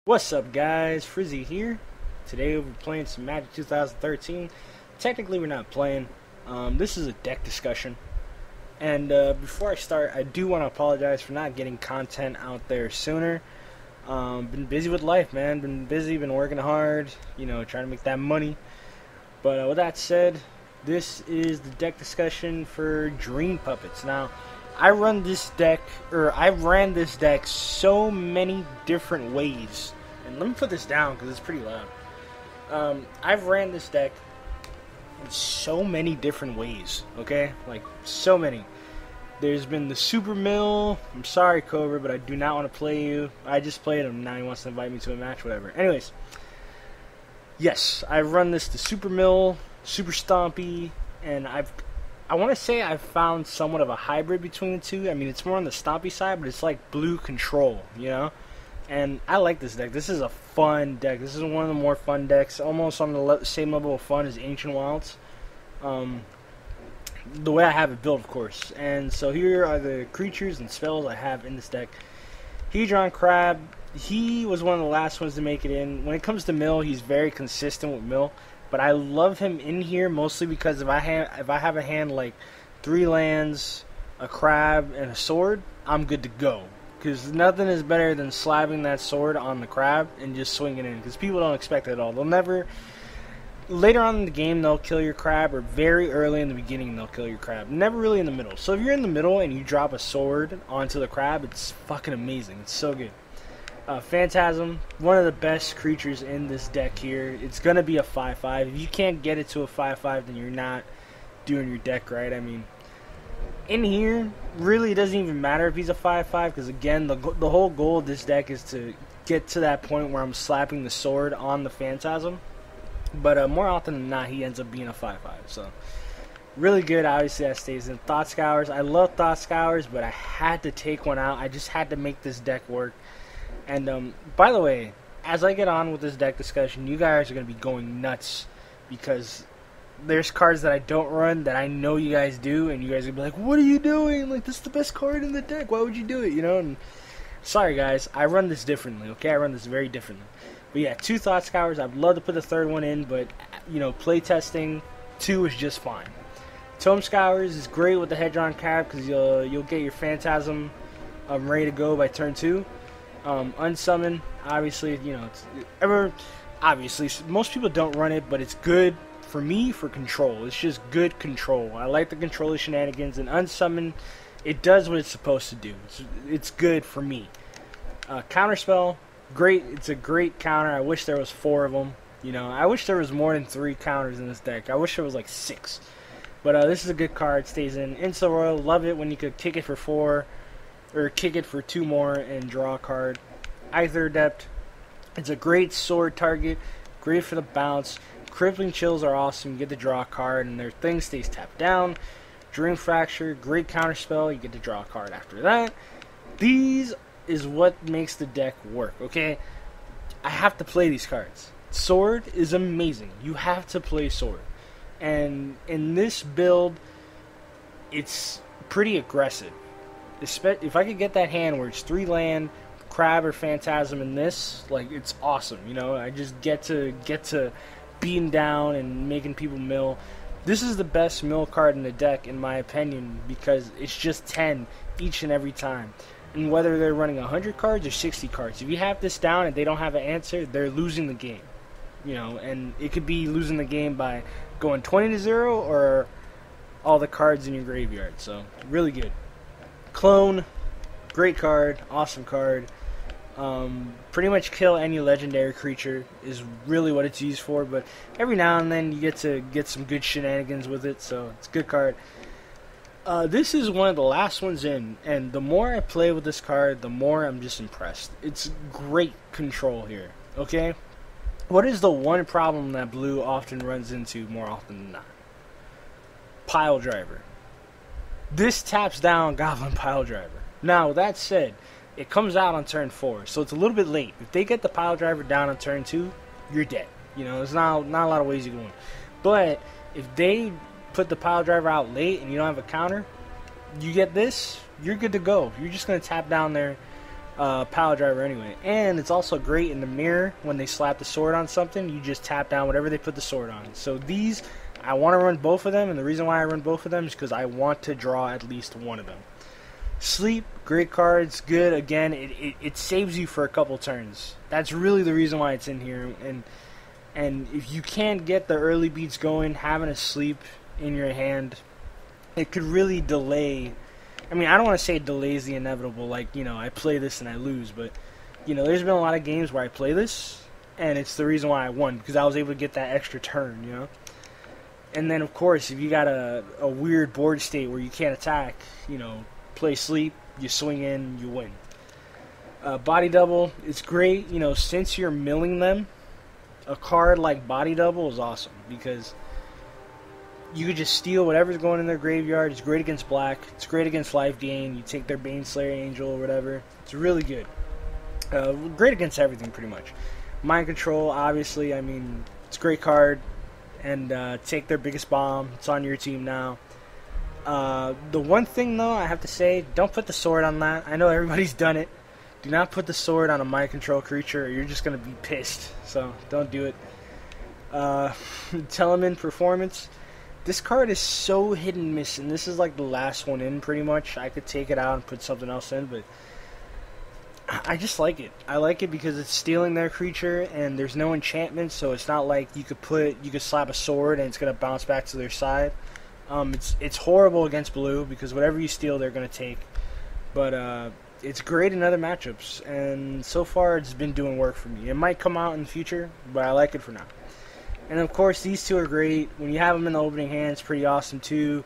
What's up, guys? Friizzy here. Today we're playing some Magic 2013. Technically we're not playing. This is a deck discussion. And before I start, I do want to apologize for not getting content out there sooner. Been busy with life, man. Been busy, been working hard, trying to make that money. But with that said, this is the deck discussion for Dream Puppets. Now, I ran this deck so many different ways. And let me put this down because it's pretty loud. I've ran this deck in so many different ways, okay? Like, so many. There's been the Super Mill. I'm sorry, Cobra, but I do not want to play you. I just played him. Now he wants to invite me to a match, whatever. Anyways, yes, I've run this to Super Mill, Super Stompy, and I want to say I've found somewhat of a hybrid between the two. I mean, it's more on the Stompy side, but it's like blue control, And I like this deck. This is a fun deck. This is one of the more fun decks, almost on the same level of fun as Ancient Wilds. The way I have it built, of course. And so here are the creatures and spells I have in this deck. Hedron Crab, he was one of the last ones to make it in. When it comes to Mill, he's very consistent with Mill. But I love him in here mostly because if I have a hand like 3 lands, a crab, and a sword, I'm good to go. Because nothing is better than slapping that sword on the crab and just swinging in. Because people don't expect it at all. They'll never... Later on in the game, they'll kill your crab. Or very early in the beginning, they'll kill your crab. Never really in the middle. So if you're in the middle and you drop a sword onto the crab, it's fucking amazing. It's so good. Phantasm, one of the best creatures in this deck here. It's going to be a 5/5. If you can't get it to a 5/5, then you're not doing your deck right. I mean... In here, really, it doesn't even matter if he's a 5/5 because, again, the whole goal of this deck is to get to that point where I'm slapping the sword on the Phantasm. But more often than not, he ends up being a 5/5. So, really good. Obviously, that stays in. Thought Scours. I love Thought Scours, but I had to take one out. I just had to make this deck work. And, by the way, as I get on with this deck discussion, you guys are going to be going nuts because... There's cards that I don't run that I know you guys do, and you guys will be like, what are you doing? Like, this is the best card in the deck. Why would you do it? And sorry, guys. I run this differently, okay? I run this very differently. But yeah, 2 Thought Scours. I'd love to put the third one in, but, play testing, 2 is just fine. Tome Scours is great with the Hedron Crab because you'll get your Phantasm ready to go by turn 2. Unsummon, obviously, obviously, most people don't run it, but it's good. For me, for control. It's just good control. I like the controller shenanigans. And Unsummon, it does what it's supposed to do. It's good for me. Counterspell, great. It's a great counter. I wish there was 4 of them. I wish there was more than 3 counters in this deck. I wish there was like 6. But this is a good card. Stays in. Insta Royal, love it when you could kick it for 4. Or kick it for 2 more and draw a card. Aether Adept, it's a great sword target. Great for the bounce. Crippling Chills are awesome. You get to draw a card, and their thing stays tapped down. Dream Fracture, great counterspell. You get to draw a card after that. These is what makes the deck work, okay? I have to play these cards. Sword is amazing. You have to play Sword. And in this build, it's pretty aggressive. If I could get that hand where it's 3 land, Crab or Phantasm in this, like, it's awesome. I just get to beating down and making people mill. This is the best mill card in the deck, in my opinion, because it's just 10 each and every time. And whether they're running 100 cards or 60 cards, if you have this down and they don't have an answer, they're losing the game. And it could be losing the game by going 20-0 or all the cards in your graveyard. So, really good. Clone, great card, awesome card. Pretty much kill any legendary creature is really what it's used for, but every now and then you get to get some good shenanigans with it, so it's a good card. This is one of the last ones in, and the more I play with this card, the more I'm just impressed. It's great control here, okay? What is the one problem that blue often runs into more often than not? Pile Driver. This taps down Goblin Pile Driver. Now, that said, it comes out on turn 4, so it's a little bit late. If they get the Pile Driver down on turn 2, you're dead. There's not a lot of ways you can win. But if they put the Pile Driver out late and you don't have a counter, you get this, you're good to go. You're just going to tap down their Power driver anyway. And it's also great in the mirror when they slap the sword on something. You just tap down whatever they put the sword on. So these, I want to run both of them, and the reason why I run both of them is because I want to draw at least one of them. Sleep, great cards, good. Again, it saves you for a couple turns. That's really the reason why it's in here. And if you can't get the early beats going, having a sleep in your hand, it could really delay. I mean, I don't want to say it delays the inevitable, like, you know, I play this and I lose, but, you know, there's been a lot of games where I play this, and it's the reason why I won, because I was able to get that extra turn, you know? And then, of course, if you got a weird board state where you can't attack, you know, play sleep, you swing in, you win. Body double, it's great, you know, since you're milling them, a card like body double is awesome, because you could just steal whatever's going in their graveyard. It's great against black. It's great against life gain. You take their Baneslayer Angel or whatever. It's really good. Great against everything, pretty much. Mind Control, obviously, I mean, it's a great card. And take their biggest bomb. It's on your team now. The one thing, though, I have to say, don't put the sword on that. I know everybody's done it. Do not put the sword on a Mind Control creature, or you're just going to be pissed. So, don't do it. Telemann Performance. This card is so hit and miss, and this is like the last one in, pretty much. I could take it out and put something else in, but I just like it. I like it because it's stealing their creature, and there's no enchantment, so it's not like you could slap a sword and it's gonna bounce back to their side. It's horrible against blue because whatever you steal, they're gonna take. But it's great in other matchups, and so far it's been doing work for me. It might come out in the future, but I like it for now. And of course, these two are great. When you have them in the opening hand, it's pretty awesome too.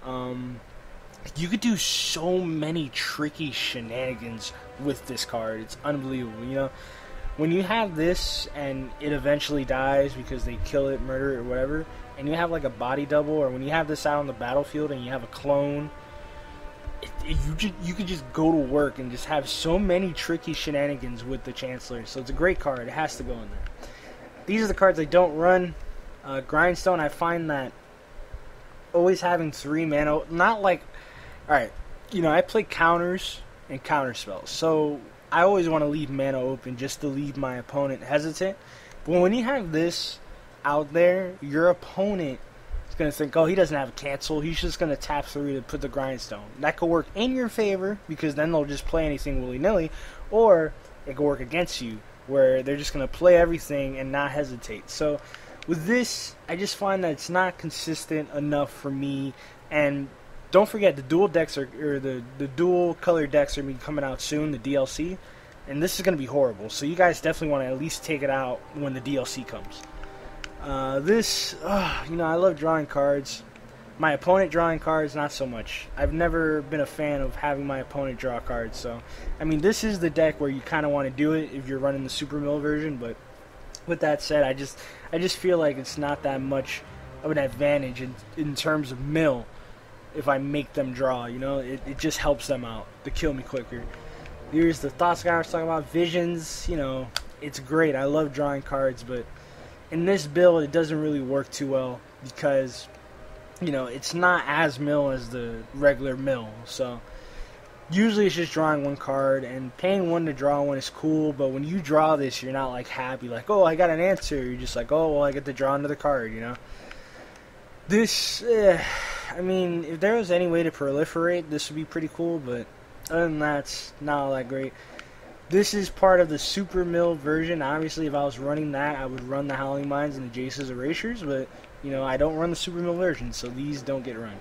You could do so many tricky shenanigans with this card. It's unbelievable. You know, when you have this and it eventually dies because they kill it, murder it, or whatever, and you have like a body double, or when you have this out on the battlefield and you have a clone, you could just go to work and just have so many tricky shenanigans with the Chancellor. So it's a great card. It has to go in there. These are the cards I don't run. Grindstone, I find that always having 3 mana, not like, alright, you know, I play counters and counter spells, so I always want to leave mana open just to leave my opponent hesitant. But when you have this out there, your opponent is going to think, oh, he doesn't have a cancel, he's just going to tap 3 to put the Grindstone. That could work in your favor, because then they'll just play anything willy-nilly, or it could work against you, where they're just going to play everything and not hesitate. So with this, I just find that it's not consistent enough for me. And don't forget, the dual decks or the dual color decks are going to be coming out soon, the DLC, and this is going to be horrible. So you guys definitely want to at least take it out when the DLC comes. You know, I love drawing cards. My opponent drawing cards, not so much. I've never been a fan of having my opponent draw cards. So, I mean, this is the deck where you kind of want to do it if you're running the Super Mill version. But with that said, I just feel like it's not that much of an advantage in terms of mill if I make them draw. You know, it just helps them out to kill me quicker. Here's the Thoughts guy I was talking about. Visions, you know, it's great. I love drawing cards, but in this build, it doesn't really work too well because, you know, it's not as mill as the regular mill. So usually it's just drawing 1 card, and paying 1 to draw 1 is cool, but when you draw this, you're not like happy, like, oh, I got an answer. You're just like, oh, well, I get to draw another card, you know. This, I mean, if there was any way to proliferate, this would be pretty cool, but other than that, it's not all that great. This is part of the Super Mill version. Obviously, if I was running that, I would run the Howling Mines and the Jace's Erasures, but, you know, I don't run the Super Mill version, so these don't get run.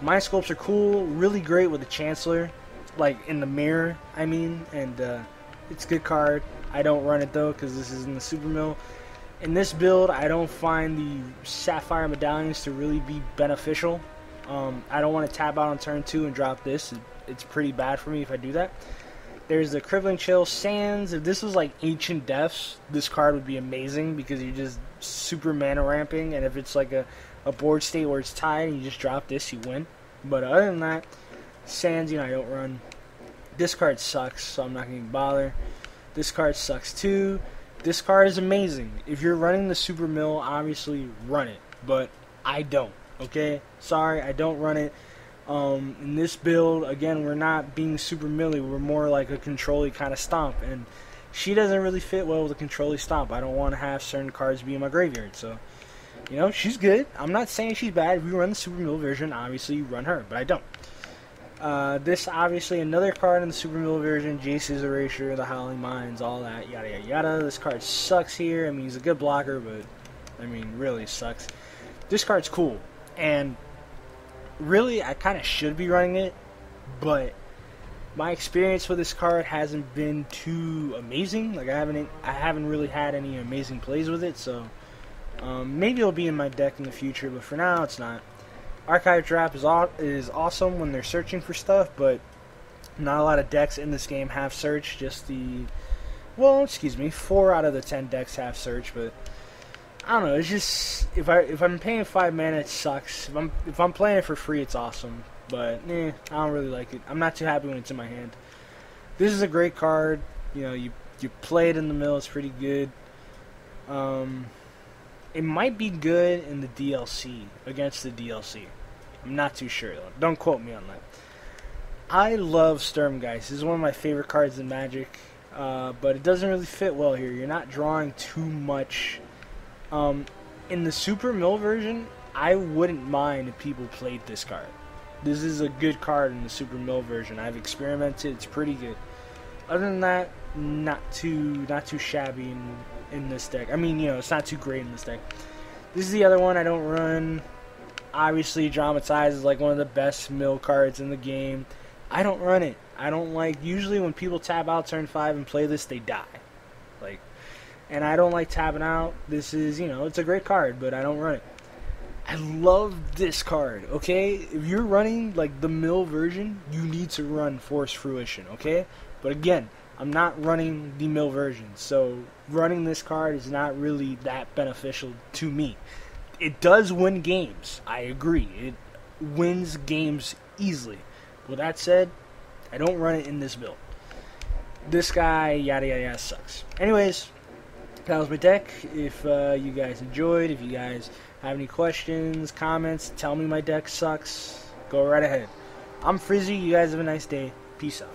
Mind Sculpts are cool, really great with the Chancellor, like in the mirror, I mean, and it's a good card. I don't run it, though, because this is in the Super Mill. In this build, I don't find the Sapphire Medallions to really be beneficial. I don't want to tap out on turn 2 and drop this. It's pretty bad for me if I do that. There's the Crippling Chill Sands. If this was like Ancient Deaths, this card would be amazing because you're just super mana ramping, and if it's like a board state where it's tied and you just drop this, you win. But other than that, Sands, you know, I don't run. This card sucks, so I'm not going to bother. This card sucks too. This card is amazing. If you're running the Super Mill, obviously run it, but I don't, okay? Sorry, I don't run it. In this build, again, we're not being super milly. We're more like a control-y kind of stomp, and she doesn't really fit well with a control-y stomp. I don't want to have certain cards be in my graveyard, so, you know, she's good. I'm not saying she's bad. If you run the super mill version, obviously you run her, but I don't. This, obviously, another card in the super mill version, Jace's Erasure, the Howling Mines, all that, yada, yada, yada. This card sucks here. I mean, he's a good blocker, but, I mean, really sucks. This card's cool, and really, I kind of should be running it, but my experience with this card hasn't been too amazing. Like, I haven't really had any amazing plays with it, so maybe it'll be in my deck in the future, but for now, it's not. Archive Trap is awesome when they're searching for stuff, but not a lot of decks in this game have search. Just well, excuse me, 4 out of the 10 decks have search, but I don't know. It's just if I'm paying 5 mana, it sucks. If I'm playing it for free, it's awesome. But I don't really like it. I'm not too happy when it's in my hand. This is a great card. You know, you play it in the mill. It's pretty good. It might be good in the DLC against the DLC. I'm not too sure though. Don't quote me on that. I love Sturmgeist. This is one of my favorite cards in Magic, but it doesn't really fit well here. You're not drawing too much. In the Super Mill version, I wouldn't mind if people played this card. This is a good card in the Super Mill version. I've experimented; it's pretty good. Other than that, not too shabby in this deck. I mean, you know, it's not too great in this deck. This is the other one I don't run. Obviously, Dramatize is like one of the best mill cards in the game. I don't run it. I don't like. Usually, when people tap out turn 5 and play this, they die. Like. And I don't like tapping out. This is, you know, it's a great card, but I don't run it. I love this card, okay? If you're running, like, the mill version, you need to run Force Fruition, okay? But again, I'm not running the mill version, so running this card is not really that beneficial to me. It does win games. I agree. It wins games easily. With that said, I don't run it in this build. This guy, yada, yada, yada, sucks. Anyways, that was my deck. If you guys enjoyed, if you guys have any questions, comments, tell me my deck sucks, go right ahead. I'm Friizzy. You guys have a nice day. Peace out.